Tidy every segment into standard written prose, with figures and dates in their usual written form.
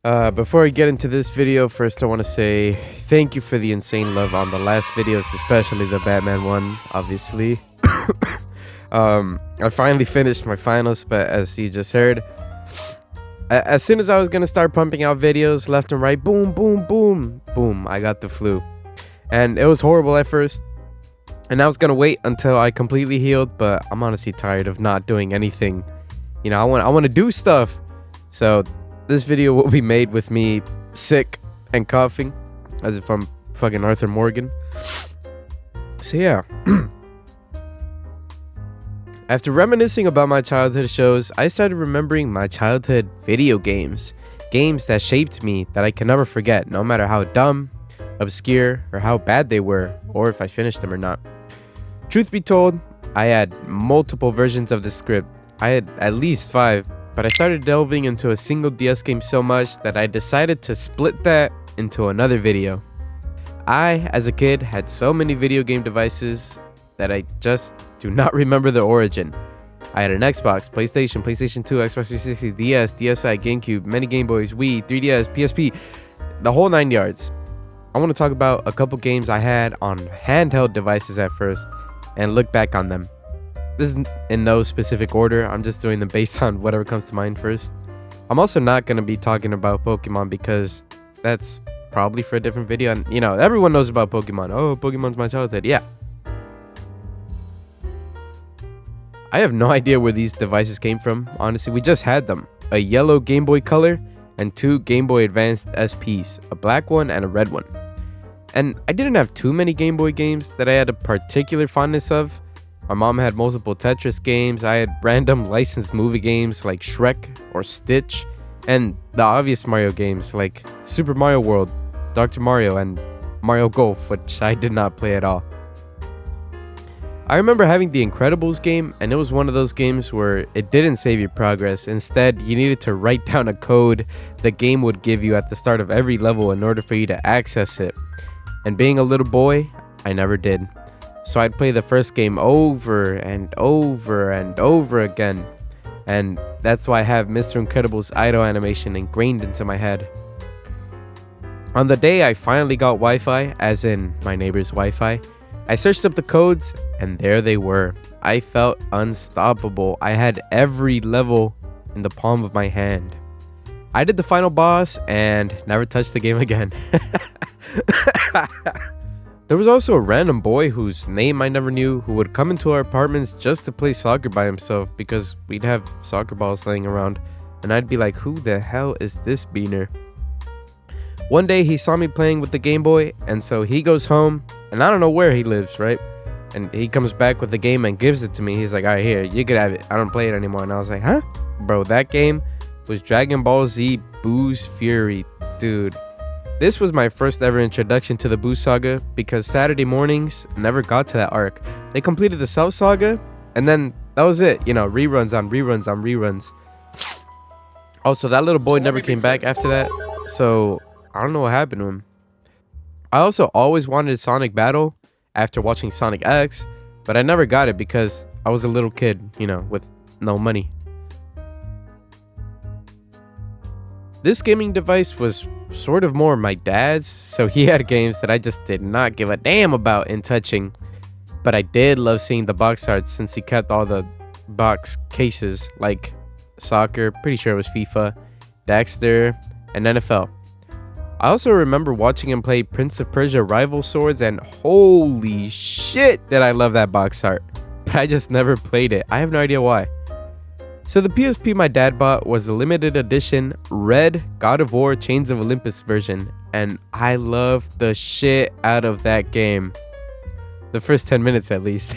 Before I get into this video, first I want to say thank you for the insane love on the last videos, especially the Batman one, obviously. I finally finished my finals, but as you just heard, as soon as I was gonna start pumping out videos left and right, boom, boom, boom, boom, I got the flu. And it was horrible at first. And I was gonna wait until I completely healed, but I'm honestly tired of not doing anything. You know, I want to do stuff. So this video will be made with me sick and coughing, as if I'm fucking Arthur Morgan. So yeah. After reminiscing about my childhood shows, I started remembering my childhood video games. Games that shaped me that I can never forget, no matter how dumb, obscure, or how bad they were, or if I finished them or not. Truth be told, I had multiple versions of the script. I had at least 5, but I started delving into a single DS game so much that I decided to split that into another video. I, as a kid, had so many video game devices that I just do not remember their origin. I had an Xbox, PlayStation, PlayStation 2, Xbox 360, DS, DSi, GameCube, many Game Boys, Wii, 3DS, PSP, the whole 9 yards. I want to talk about a couple games I had on handheld devices at first and look back on them. This is in no specific order, I'm just doing them based on whatever comes to mind first. I'm also not going to be talking about Pokemon because that's probably for a different video. And you know, everyone knows about Pokemon. Oh, Pokemon's my childhood. Yeah. I have no idea where these devices came from. Honestly, we just had them. A yellow Game Boy Color and 2 Game Boy Advanced SPs. A black one and a red one. And I didn't have too many Game Boy games that I had a particular fondness of. My mom had multiple Tetris games. I had random licensed movie games like Shrek or Stitch. And the obvious Mario games like Super Mario World, Dr. Mario, and Mario Golf, which I did not play at all. I remember having the Incredibles game, and it was one of those games where it didn't save your progress. Instead, you needed to write down a code the game would give you at the start of every level in order for you to access it. And being a little boy, I never did. So I'd play the first game over and over and over again. And that's why I have Mr. Incredible's idle animation ingrained into my head. On the day I finally got Wi-Fi, as in my neighbor's Wi-Fi, I searched up the codes and there they were. I felt unstoppable. I had every level in the palm of my hand. I did the final boss and never touched the game again. There was also a random boy whose name I never knew who would come into our apartments just to play soccer by himself because we'd have soccer balls laying around and I'd be like, who the hell is this beaner? One day he saw me playing with the Game Boy and so he goes home and I don't know where he lives, right? And he comes back with the game and gives it to me. He's like, all right, here, you could have it. I don't play it anymore. And I was like, huh? Bro, that game was Dragon Ball Z Boo's Fury, dude. This was my first ever introduction to the Boo Saga because Saturday mornings never got to that arc. They completed the Cell Saga and then that was it. You know, reruns on reruns on reruns. Also, that little boy never came back after that. So, I don't know what happened to him. I also always wanted Sonic Battle after watching Sonic X, but I never got it because I was a little kid, you know, with no money. This gaming device was sort of more my dad's, so he had games that I just did not give a damn about in touching. But I did love seeing the box art since he kept all the box cases like soccer, pretty sure it was FIFA, Dexter, and NFL. I also remember watching him play Prince of Persia Rival Swords and holy shit did I love that box art. But I just never played it. I have no idea why. So the PSP my dad bought was the limited edition Red God of War Chains of Olympus version. And I loved the shit out of that game. The first 10 minutes at least.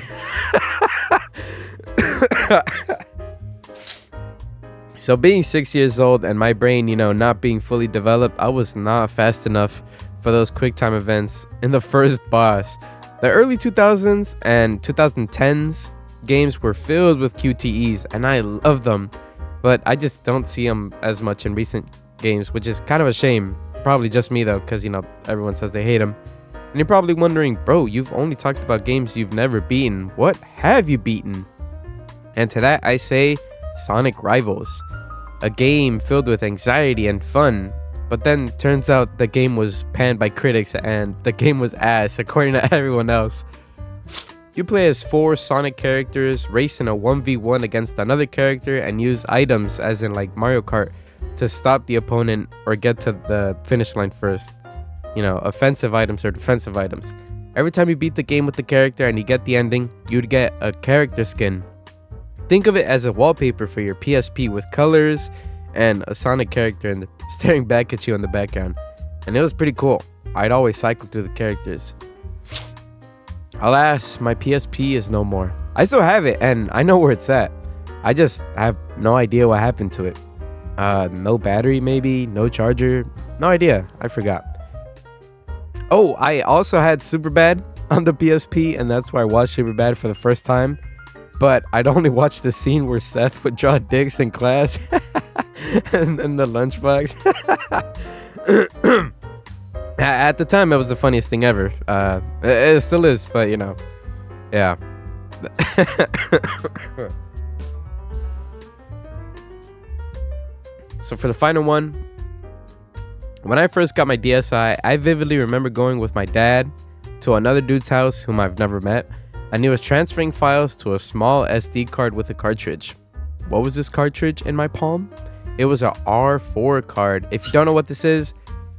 So being 6 years old and my brain, you know, not being fully developed, I was not fast enough for those quick time events in the first boss. The early 2000s and 2010s games were filled with QTEs and I love them, but I just don't see them as much in recent games, which is kind of a shame. Probably just me though, because you know, everyone says they hate them. And you're probably wondering, bro, you've only talked about games you've never beaten. What have you beaten? And to that I say Sonic Rivals. A game filled with anxiety and fun, But then turns out the game was panned by critics and the game was ass according to everyone else. You play as 4 Sonic characters, race in a 1v1 against another character, and use items, as in like Mario Kart, to stop the opponent or get to the finish line first. You know, offensive items or defensive items. Every time you beat the game with the character and you get the ending, you'd get a character skin. Think of it as a wallpaper for your PSP with colors and a Sonic character and staring back at you in the background. And it was pretty cool. I'd always cycle through the characters. Alas, my PSP is no more. I still have it and I know where it's at. I have no idea what happened to it. No battery maybe, no charger, no idea. I forgot. Oh, I also had Superbad on the PSP, and that's why I watched Superbad for the first time. But I'd only watch the scene where Seth would draw dicks in class and the lunchbox. At the time, it was the funniest thing ever. It still is, but you know, yeah. So for the final one, when I first got my DSi, I vividly remember going with my dad to another dude's house whom I've never met, and he was transferring files to a small SD card with a cartridge. What was this cartridge in my palm? It was a R4 card. If you don't know what this is,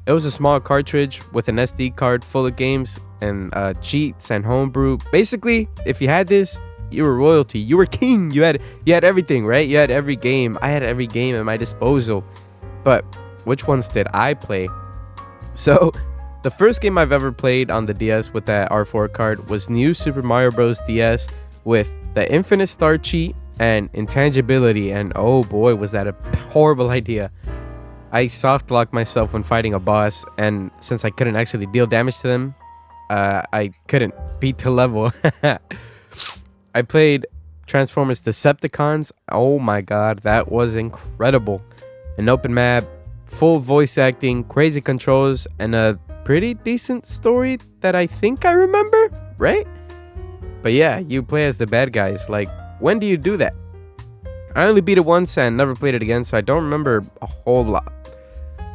it was a small cartridge with an SD card full of games and cheats and homebrew. Basically, if you had this, you were royalty. You were king. You had everything, right? You had every game. I had every game at my disposal. But which ones did I play? So the first game I've ever played on the DS with that R4 card was New Super Mario Bros. DS with the Infinite Star cheat and intangibility, and oh boy, was that a horrible idea. I soft locked myself when fighting a boss, and since I couldn't actually deal damage to them, I couldn't beat the level. I played Transformers Decepticons. Oh my god, that was incredible. An open map, full voice acting, crazy controls, and a pretty decent story that I think I remember, right? But yeah, you play as the bad guys. Like, when do you do that? I only beat it once and never played it again, so I don't remember a whole lot.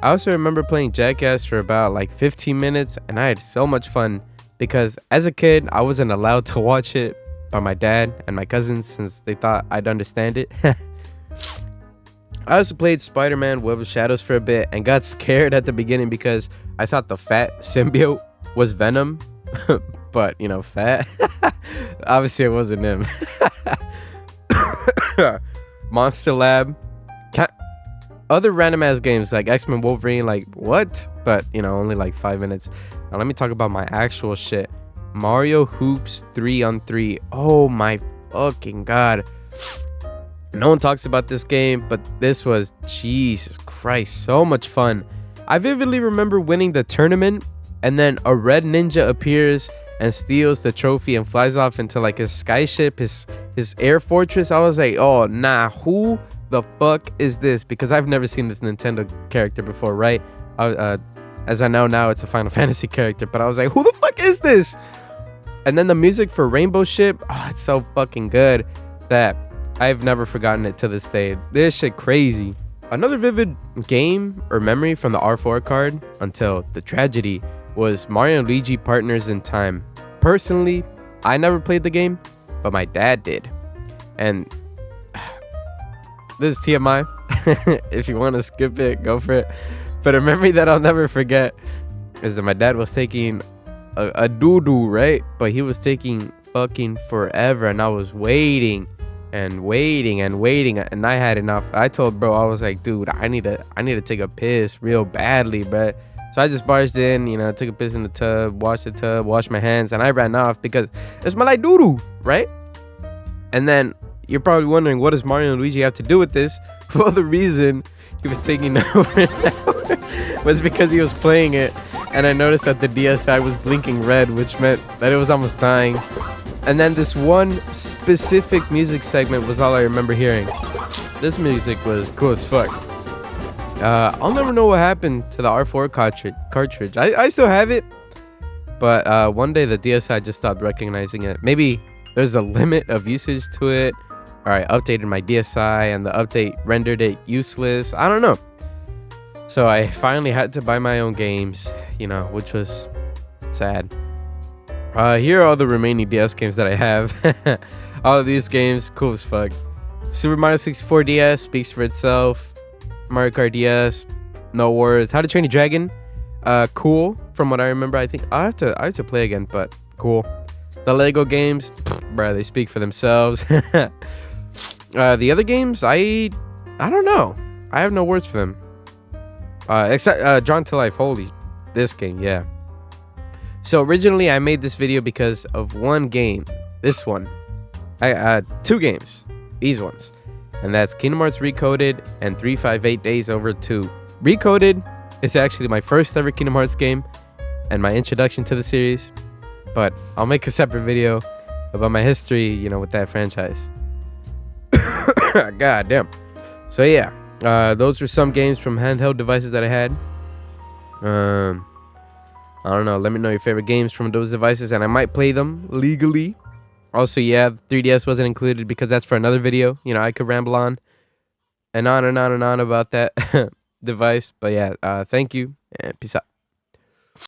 I also remember playing Jackass for about like 15 minutes, and I had so much fun because as a kid, I wasn't allowed to watch it by my dad and my cousins since they thought I'd understand it. I also played Spider-Man Web of Shadows for a bit and got scared at the beginning because I thought the fat symbiote was Venom, but you know, fat. Obviously it wasn't him. Monster Lab, other random ass games like X-Men Wolverine, like what? But you know, only like 5 minutes. Now let me talk about my actual shit. Mario Hoops 3-on-3. Oh my fucking god. No one talks about this game, but this was, Jesus Christ, so much fun. I vividly remember winning the tournament, and then a red ninja appears and steals the trophy and flies off into like his skyship, his air fortress. I was like, oh nah, who the fuck is this? Because I've never seen this Nintendo character before, right? As I know now, it's a Final Fantasy character, but I was like, who the fuck is this? And then the music for Rainbow Ship, oh, it's so fucking good that I've never forgotten it to this day. This shit crazy. Another vivid game or memory from the R4 card until the tragedy was Mario and Luigi Partners in Time. Personally, I never played the game, but my dad did. And this is TMI. If you want to skip it, go for it. But a memory that I'll never forget is that my dad was taking a doo-doo, right? But he was taking fucking forever, and I was waiting and waiting and waiting, and I had enough. I told bro, I was like, dude, I need to take a piss real badly, bro. So I just barged in, you know, took a piss in the tub, washed my hands, and I ran off because it smelled like doo-doo, right? And then you're probably wondering, what does Mario and Luigi have to do with this? Well, the reason he was taking over was because he was playing it, and I noticed that the DSi was blinking red, which meant that it was almost dying. And then this one specific music segment was all I remember hearing. This music was cool as fuck. I'll never know what happened to the R4 cartridge. I still have it, but one day the DSi just stopped recognizing it. Maybe there's a limit of usage to it, or I updated my DSi and the update rendered it useless. I don't know. So I finally had to buy my own games, which was sad. Here are all the remaining DS games that I have. All of these games, cool as fuck. Super Mario 64 DS speaks for itself. Mario Kart DS, no words. How to Train Your Dragon, cool from what I remember. I think I have to play again, but cool. The Lego games, bruh, they speak for themselves. The other games, I don't know. I have no words for them. Except Drawn to Life. Holy, this game, yeah. So originally I made this video because of one game. This one. Two games. These ones. And that's Kingdom Hearts Recoded and 358 Days Over 2. Recoded is actually my first ever Kingdom Hearts game and my introduction to the series. But I'll make a separate video about my history, with that franchise. God damn. So yeah, those were some games from handheld devices that I had. I don't know. Let me know your favorite games from those devices, and I might play them legally. Also, yeah, 3DS wasn't included because that's for another video. I could ramble on and on and on and on about that device. But yeah, thank you, and peace out.